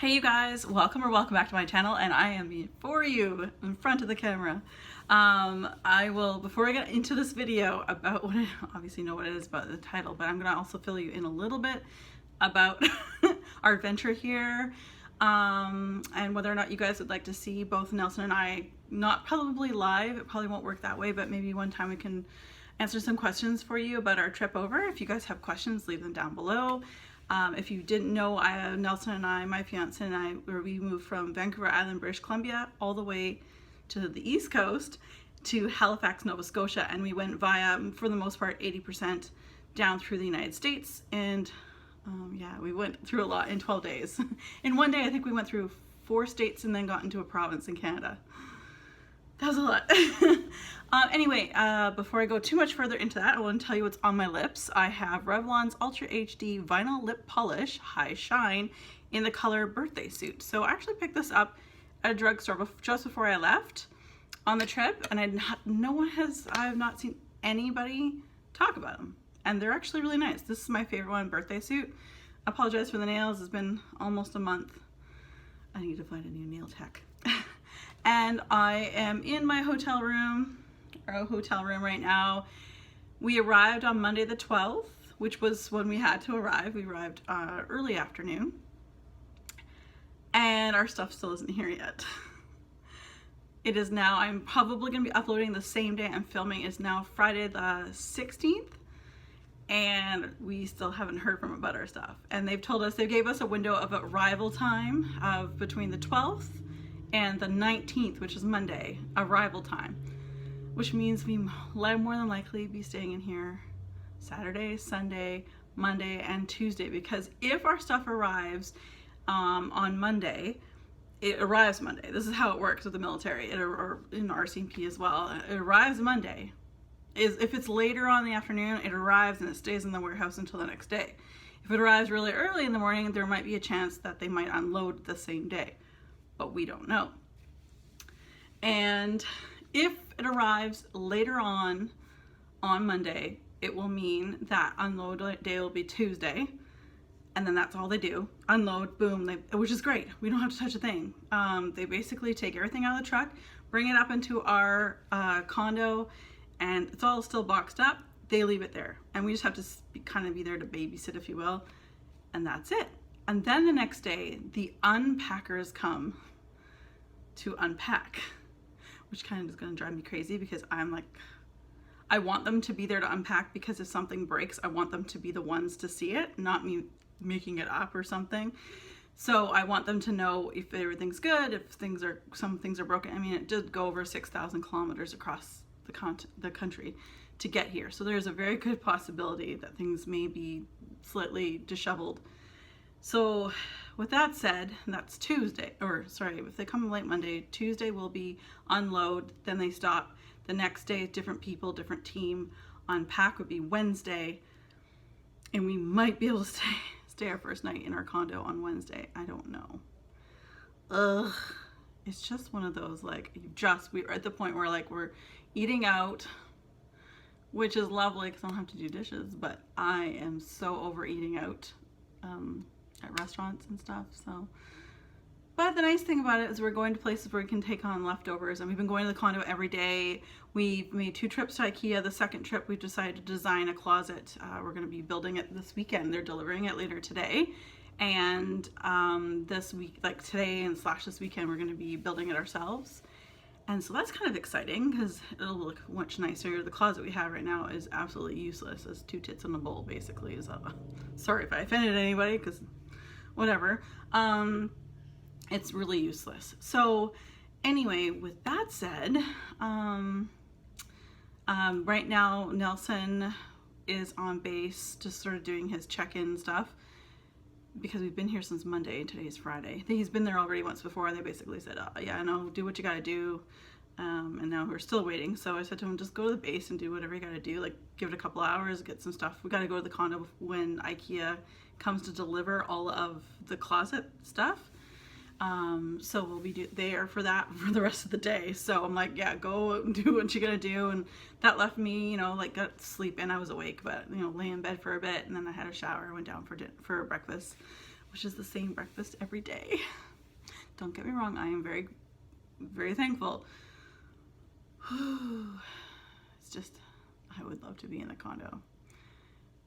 Hey you guys, welcome back to my channel, and I am for you in front of the camera. I will, before I get into this video about what I obviously know what it is about the title, but I'm gonna also fill you in a little bit about our adventure here, and whether or not you guys would like to see both Nelson and I, not probably live, it probably won't work that way, but maybe one time we can answer some questions for you about our trip over. If you guys have questions, leave them down below. If you didn't know, Nelson and I, my fiance and I, we moved from Vancouver Island, British Columbia, all the way to the East Coast to Halifax, Nova Scotia, and we went via, for the most part, 80% down through the United States, and yeah, we went through a lot in 12 days. In one day, I think we went through 4 states and then got into a province in Canada. That was a lot. Anyway, before I go too much further into that, I want to tell you what's on my lips. I have Revlon's Ultra HD Vinyl Lip Polish High Shine in the color Birthday Suit. So I actually picked this up at a drugstore just before I left on the trip, and I have not seen anybody talk about them. And they're actually really nice. This is my favorite one, Birthday Suit. I apologize for the nails. It's been almost a month. I need to find a new nail tech. And I am in my hotel room right now. We arrived on Monday the 12th, which was when we had to arrive. We arrived early afternoon, and our stuff still isn't here yet. It is now, I'm probably going to be uploading the same day I'm filming. It's now Friday the 16th, and we still haven't heard from them about our stuff. And they've told us, they gave us a window of arrival time of between the 12th and the 19th, which is Monday, arrival time, which means we more than likely be staying in here Saturday, Sunday, Monday, and Tuesday, because if our stuff arrives on Monday, it arrives Monday. This is how it works with the military, or in RCMP as well. It arrives Monday. If it's later on in the afternoon, it arrives and it stays in the warehouse until the next day. If it arrives really early in the morning, there might be a chance that they might unload the same day, but we don't know. And if it arrives later on Monday, it will mean that unload day will be Tuesday, and then that's all they do. Unload, boom, which is great. We don't have to touch a thing. They basically take everything out of the truck, bring it up into our condo, and it's all still boxed up. They leave it there, and we just have to kind of be there to babysit, if you will, and that's it. And then the next day, the unpackers come to unpack, which kind of is going to drive me crazy, because I'm like, I want them to be there to unpack, because if something breaks, I want them to be the ones to see it, not me making it up or something. So I want them to know if everything's good, if some things are broken. I mean, it did go over 6,000 kilometers across the country to get here. So there's a very good possibility that things may be slightly disheveled. So with that said, that's Tuesday, or sorry, if they come late Monday, Tuesday will be unload, then they stop. The next day, different people, different team. Unpack would be Wednesday, and we might be able to stay our first night in our condo on Wednesday. I don't know. Ugh, it's just one of those, like, we're at the point where, like, we're eating out, which is lovely because I don't have to do dishes, but I am so over eating out at restaurants and stuff. So, but the nice thing about it is we're going to places where we can take on leftovers, and we've been going to the condo every day. We made 2 trips to IKEA. The second trip, we decided to design a closet. We're going to be building it this weekend. They're delivering it later today, and this week, like today and / this weekend, we're going to be building it ourselves. And so that's kind of exciting, because it'll look much nicer. The closet we have right now is absolutely useless. It's 2 tits in a bowl, basically. So sorry if I offended anybody, because whatever. It's really useless. So anyway, with that said, right now Nelson is on base, just sort of doing his check-in stuff, because we've been here since Monday and today's Friday. He's been there already once before, and they basically said, oh, yeah, no, do what you gotta do. And now we're still waiting. So I said to him, just go to the base and do whatever you gotta do. Like, give it a couple hours, get some stuff. We gotta go to the condo when IKEA comes to deliver all of the closet stuff. So we'll be there for that for the rest of the day. So I'm like, yeah, go do what you gotta do. And that left me, you know, like, got to sleep in. I was awake, but, you know, lay in bed for a bit, and then I had a shower, went down for breakfast which is the same breakfast every day. Don't get me wrong, I am very, very thankful. It's just, I would love to be in a condo.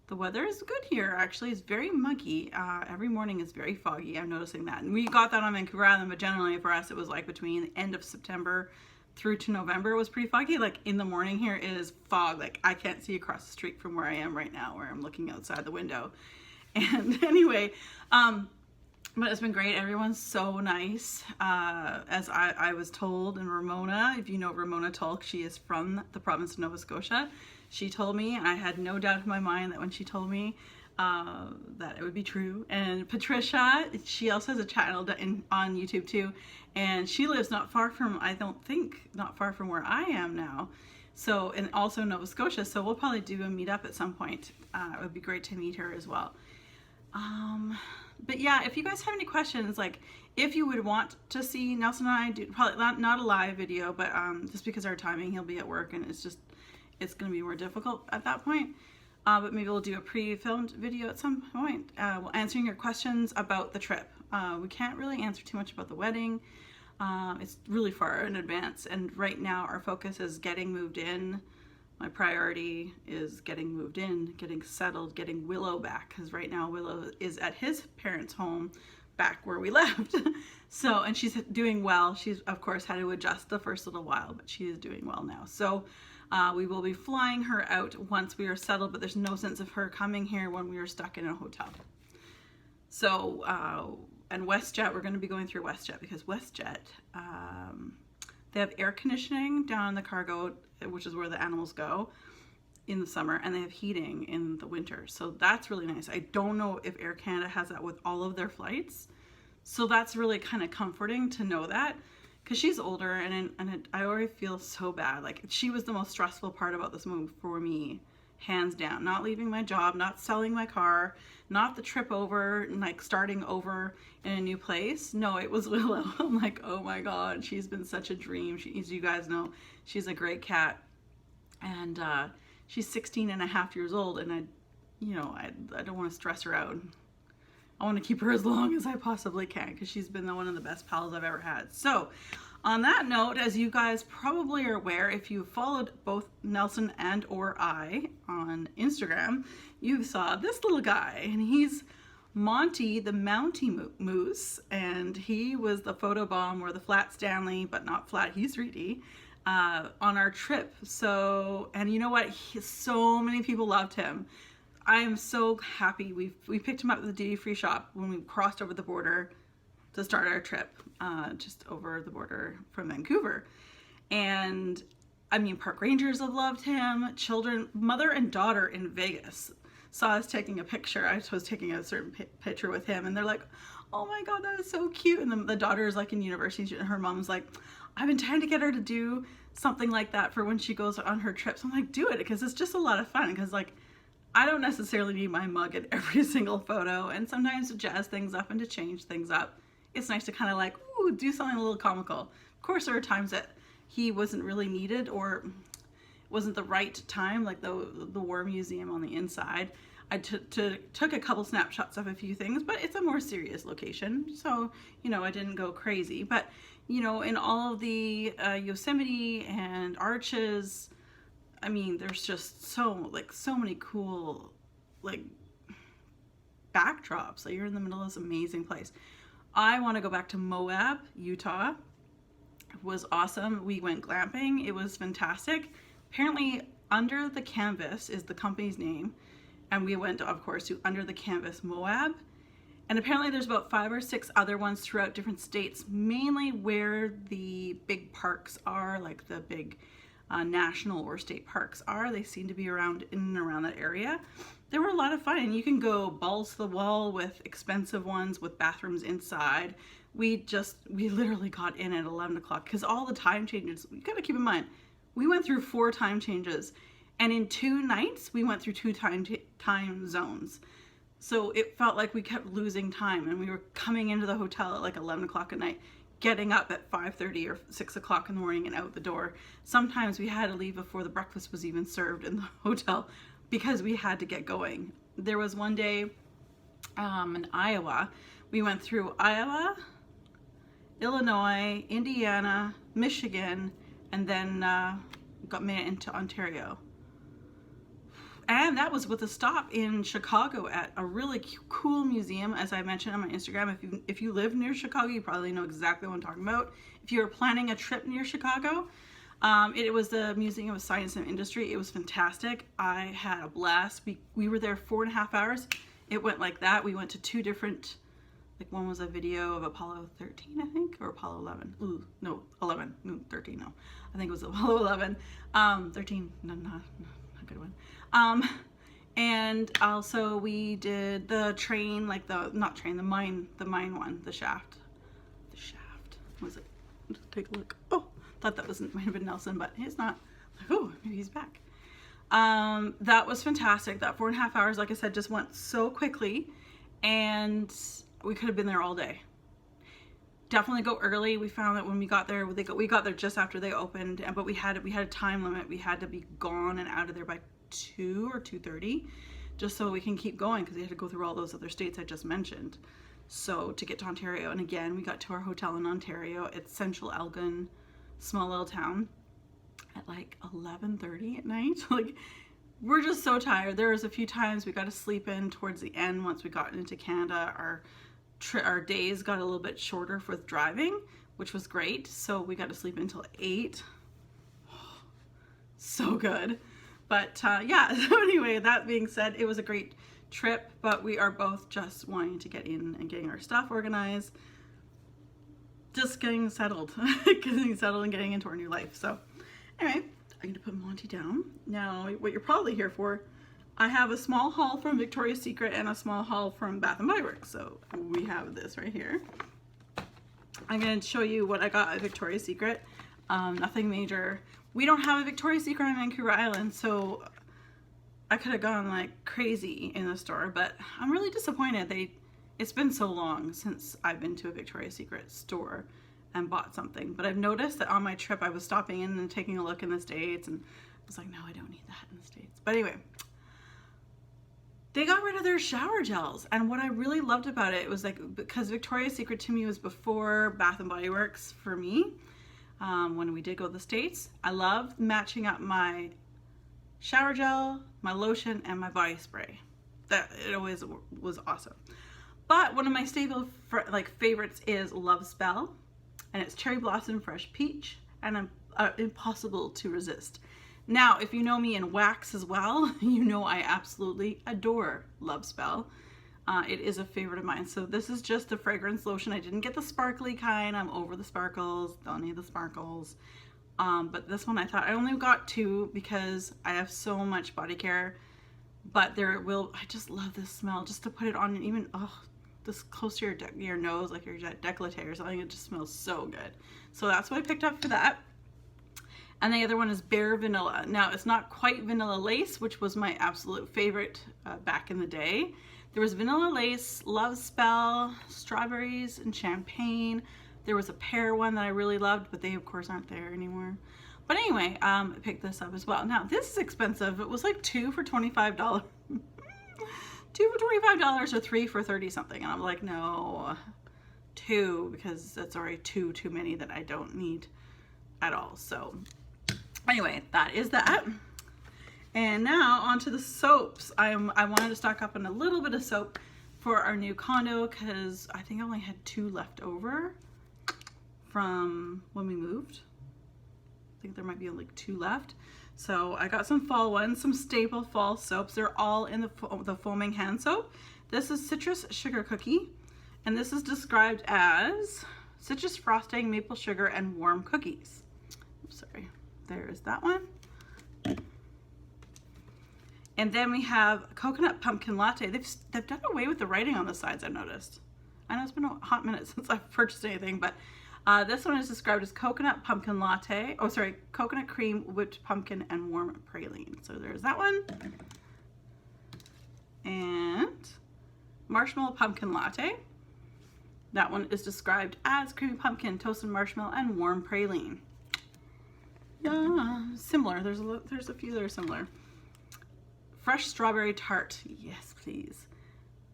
The weather is good here, actually. It's very muggy. Every morning is very foggy. I'm noticing that. And we got that on Vancouver Island, but generally for us, it was like between the end of September through to November, it was pretty foggy. Like in the morning here, it is fog. Like I can't see across the street from where I am right now, where I'm looking outside the window. And anyway, but it's been great. Everyone's so nice. As I was told, and Ramona, if you know Ramona Tulk, she is from the province of Nova Scotia. She told me, and I had no doubt in my mind that when she told me that it would be true. And Patricia, she also has a channel on YouTube too, and she lives not far from, I don't think, not far from where I am now. So, and also Nova Scotia, so we'll probably do a meetup at some point. It would be great to meet her as well. But yeah, if you guys have any questions, like if you would want to see Nelson and I do, probably not a live video, but just because our timing, he'll be at work and it's going to be more difficult at that point. But maybe we'll do a pre-filmed video at some point. We'll answering your questions about the trip. We can't really answer too much about the wedding. It's really far in advance, and right now our focus is getting moved in. My priority is getting moved in, getting settled, getting Willow back, because right now Willow is at his parents' home back where we left. So, and she's doing well. She's of course had to adjust the first little while, but she is doing well now. So we will be flying her out once we are settled, but there's no sense of her coming here when we are stuck in a hotel. So, and WestJet, we're going to be going through WestJet because WestJet, they have air conditioning down in the cargo, which is where the animals go in the summer, and they have heating in the winter. So that's really nice. I don't know if Air Canada has that with all of their flights. So that's really kind of comforting to know that, because she's older, and I already feel so bad. Like she was the most stressful part about this move for me, hands down. Not leaving my job, not selling my car, not the trip over, and like starting over in a new place. No, it was Willow. I'm like, oh my God, she's been such a dream. As you guys know, she's a great cat, and she's 16 and a half years old, and I don't want to stress her out. I want to keep her as long as I possibly can, because she's been one of the best pals I've ever had. So on that note, as you guys probably are aware, if you followed both Nelson and or I on Instagram, you saw this little guy, and he's Monty the Mountie Moose, and he was the photo bomb, or the flat Stanley, but not flat, he's 3D, on our trip. So, and you know what? So many people loved him. I am so happy. We picked him up at the duty-free shop when we crossed over the border to start our trip, just over the border from Vancouver. And I mean, park rangers have loved him. Children, mother and daughter in Vegas saw us taking a picture. I was taking a certain picture with him, and they're like, oh my God, that is so cute. And the daughter is like in university, and her mom's like, I've been trying to get her to do something like that for when she goes on her trips. I'm like, do it, because it's just a lot of fun. Because like, I don't necessarily need my mug in every single photo, and sometimes to jazz things up and to change things up, it's nice to kind of like, ooh, do something a little comical. Of course, there are times that he wasn't really needed or wasn't the right time, like the War Museum on the inside. I took a couple snapshots of a few things, but it's a more serious location, so I didn't go crazy. But in all of the Yosemite and Arches, I mean, there's just so many cool backdrops. Like, you're in the middle of this amazing place. I want to go back to Moab, Utah. It was awesome. We went glamping. It was fantastic. Apparently, Under the Canvas is the company's name, and we went, of course, to Under the Canvas Moab. And apparently there's about 5 or 6 other ones throughout different states, mainly where the big parks are, like the big national or state parks are. They seem to be around in and around that area. They were a lot of fun, and you can go balls to the wall with expensive ones with bathrooms inside. We literally got in at 11 o'clock because all the time changes, you gotta keep in mind, we went through 4 time changes, and in 2 nights we went through 2 time zones. So it felt like we kept losing time, and we were coming into the hotel at like 11 o'clock at night, getting up at 5:30 or 6 o'clock in the morning and out the door. Sometimes we had to leave before the breakfast was even served in the hotel because we had to get going. There was one day in Iowa, We went through Iowa, Illinois, Indiana, Michigan, and then made it into Ontario. And that was with a stop in Chicago at a really cool museum, as I mentioned on my Instagram. If you live near Chicago, you probably know exactly what I'm talking about. If you are planning a trip near Chicago, it was the Museum of Science and Industry. It was fantastic. I had a blast. We were there 4.5 hours. It went like that. We went to 2 different, like one was a video of Apollo 13, I think, or Apollo 11. Ooh, no, 11. No, 13, no. I think it was Apollo 11. 13, no, not a good one. And also we did the train, like the mine one, the shaft. What was it? Let's take a look. Oh, thought that might have been Nelson, but he's not. Like, oh, maybe he's back. That was fantastic. That 4.5 hours, like I said, just went so quickly, and we could have been there all day. Definitely go early. We found that when we got there, we got there just after they opened, but we had a time limit. We had to be gone and out of there by 2 or 2:30, just so we can keep going, because we had to go through all those other states I just mentioned. So to get to Ontario, and again, we got to our hotel in Ontario. It's Central Elgin, small little town, at like 11:30 at night. Like, we're just so tired. There was a few times we got to sleep in towards the end. Once we got into Canada, our days got a little bit shorter with driving, which was great. So we got to sleep until 8. So good. But yeah, so anyway, that being said, it was a great trip, but we are both just wanting to get in and getting our stuff organized, just getting settled, and getting into our new life. So anyway, I'm going to put Monty down. Now, what you're probably here for, I have a small haul from Victoria's Secret and a small haul from Bath & Body Works. So we have this right here. I'm going to show you what I got at Victoria's Secret. Nothing major. We don't have a Victoria's Secret on Vancouver Island, so I could have gone like crazy in the store, but I'm really disappointed. It's been so long since I've been to a Victoria's Secret store and bought something, but I've noticed that on my trip I was stopping in and taking a look in the States, and I was like, no, I don't need that in the States. But anyway, they got rid of their shower gels, and what I really loved about it was, like, because Victoria's Secret to me was before Bath & Body Works for me. When we did go to the States, I loved matching up my shower gel, my lotion, and my body spray. That it always was awesome. But one of my staple favorites is Love Spell, and it's Cherry Blossom Fresh Peach, and impossible to resist. Now, if you know me in wax as well, you know I absolutely adore Love Spell. It is a favorite of mine. So this is just a fragrance lotion. I didn't get the sparkly kind. I'm over the sparkles. Don't need the sparkles. But this one I thought I only got 2 because I have so much body care. But I just love this smell. Just to put it on, even this close to your nose, like your décolleté or something. It just smells so good. So that's what I picked up for that. And the other one is Bare Vanilla. Now, it's not quite Vanilla Lace, which was my absolute favorite back in the day. There was Vanilla Lace, Love Spell, Strawberries, and Champagne. There was a pear one that I really loved, but they, of course, aren't there anymore. But anyway, I picked this up as well. Now, this is expensive. It was like 2 for $25. 2 for $25 or 3 for 30 something. And I'm like, no, 2, because that's already too many that I don't need at all. So anyway, that is that. And now onto the soaps. I wanted to stock up on a little bit of soap for our new condo, because I think I only had 2 left over from when we moved. I think there might be like 2 left. So I got some fall ones, some staple fall soaps. They're all in the foaming hand soap. This is Citrus Sugar Cookie, and this is described as citrus frosting, maple sugar, and warm cookies. Oops, sorry. There's that one. And then we have Coconut Pumpkin Latte. They've done away with the writing on the sides, I've noticed. I know it's been a hot minute since I've purchased anything, but this one is described as Coconut Pumpkin Latte. Oh, sorry, Coconut Cream, Whipped Pumpkin, and Warm Praline. So there's that one. And Marshmallow Pumpkin Latte. That one is described as Creamy Pumpkin, Toasted Marshmallow, and Warm Praline. Yeah, similar. There's a few that are similar. Fresh Strawberry Tart. Yes, please.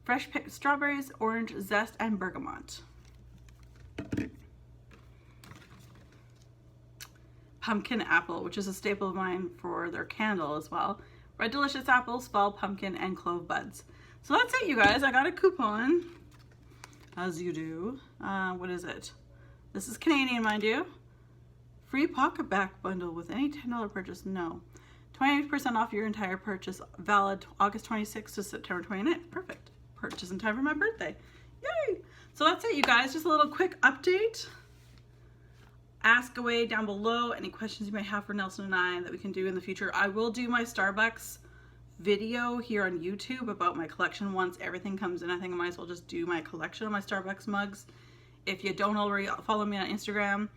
fresh picked strawberries, orange zest, and bergamot. Pumpkin apple, which is a staple of mine for their candle as well. Red delicious apple, fall pumpkin, and clove buds. So that's it, you guys. I got a coupon, as you do. What is it? This is Canadian, mind you. Free pocket back bundle with any $10 purchase. No. 20% off your entire purchase, valid August 26th to September 29th. Perfect. Purchase in time for my birthday. Yay! So that's it, you guys. Just a little quick update. Ask away down below any questions you may have for Nelson and I that we can do in the future. I will do my Starbucks video here on YouTube about my collection once everything comes in. I think I might as well just do my collection of my Starbucks mugs. If you don't already follow me on Instagram,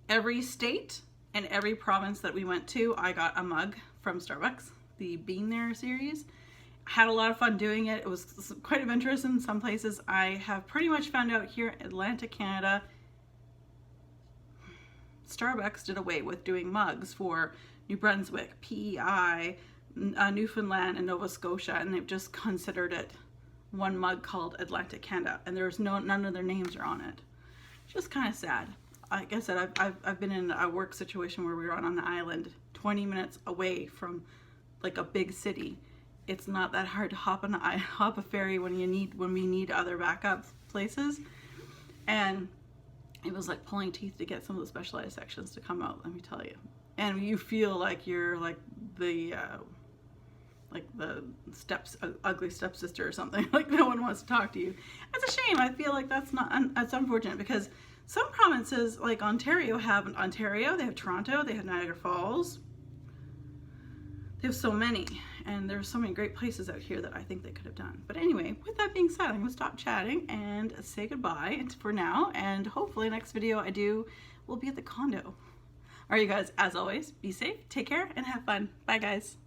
every state and every province that we went to, I got a mug from Starbucks, the Bean There series. I had a lot of fun doing it. It was quite of interest in some places. I have pretty much found out here in Atlantic, Canada, Starbucks did away with doing mugs for New Brunswick, PEI, Newfoundland, and Nova Scotia, and they've just considered it one mug called Atlantic Canada, and there's none of their names are on it. Just kind of sad. Like I said, I've been in a work situation where we were on an island 20 minutes away from like a big city. It's not that hard to hop a ferry when we need other backup places, and it was like pulling teeth to get some of the specialized sections to come out, let me tell you. And you feel like you're like the ugly stepsister or something. Like no one wants to talk to you. It's a shame. I feel like that's unfortunate, because some provinces like Ontario, they have Toronto, they have Niagara Falls. They have so many, and there's so many great places out here that I think they could have done. But anyway, with that being said, I'm gonna stop chatting and say goodbye for now, and hopefully next video I do will be at the condo. All right, you guys, as always, be safe, take care, and have fun. Bye, guys.